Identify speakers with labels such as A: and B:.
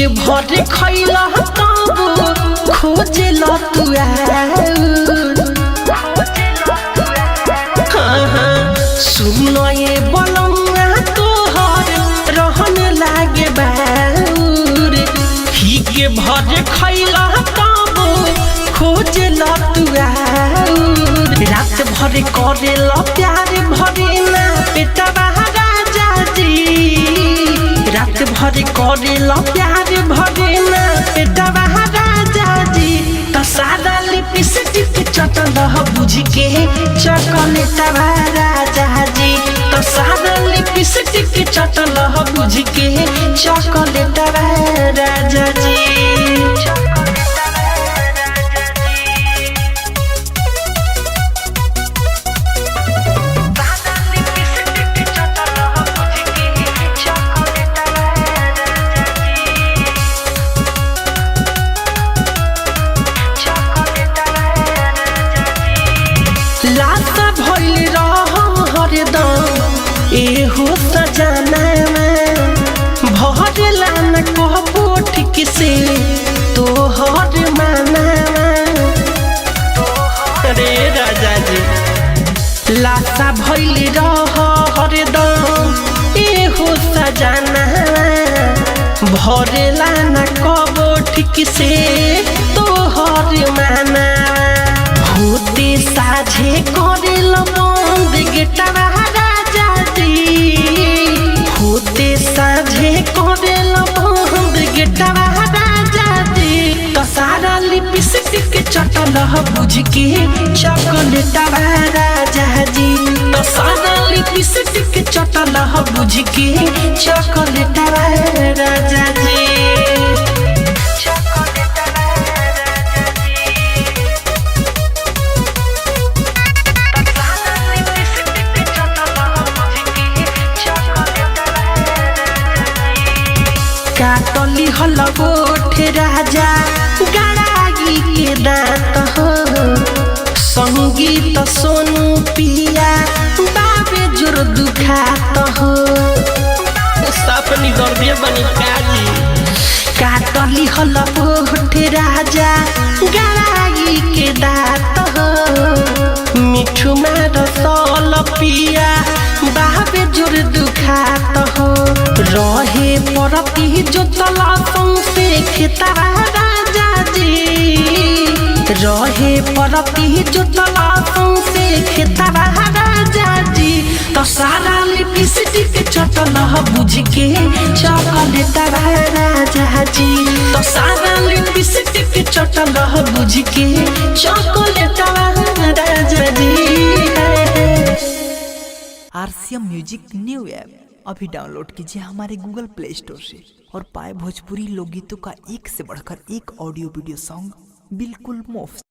A: के भर खैला तब खोजल तू सुन ये बलंगा तोहर रहन लागे बाउर ही के भर खैला तब खोजल तू रात भर करेल प्यार भरे ना पेटवा राजा जी रात भर करेल प्यार भरे ना पेटवा राजा जी तो सादा लिपस्टिक चटल बुझ के चॉकलेटवा राजा जी तो सादा लिपस्टिक चटल बुझ के चॉकलेटवा राजा जी लाता भइल हरदम एहो सजना भरला न कहबो ठीक से तोहर माना रे राजा जी लाता भइल हरदम एहो सजना भरला न कहबो ठीक से तोहर माना होते साझे करेल बंद गेटवा राजा जी होते साझे करेल बंद गेटवा राजा जी तो सारा लिपस्टिक चटल बुझ के चॉकलेटवा राजा जी तो सारा लिपस्टिक चटल बुझ के चॉकलेटवा राजा जी काटली हलगोठ राजा गड़ागी के दांत हो संगीत सोनू पिया बाबे जोर दुखात हो सपनी गर्भे बनी काली काटली हलगोठ राजा गड़ागी के दांत हो मिठू मार सल पिया बाबे जोर दुखात हो रहे परती जो तलाशों से खेतवा राजा जी रहे परती जो तलाशों से खेतवा राजा जी तो सारा लिपस्टिक चटल बुझ के चॉकलेटवा राजा जी तो सारा लिपस्टिक चटल बुझ के चॉकलेटवा राजा जी
B: RCM म्यूजिक न्यू ऐप अभी डाउनलोड कीजिए हमारे गूगल प्ले स्टोर से और पाए भोजपुरी लोकगीतों का एक से बढ़कर एक ऑडियो वीडियो सॉन्ग बिल्कुल मुफ्त।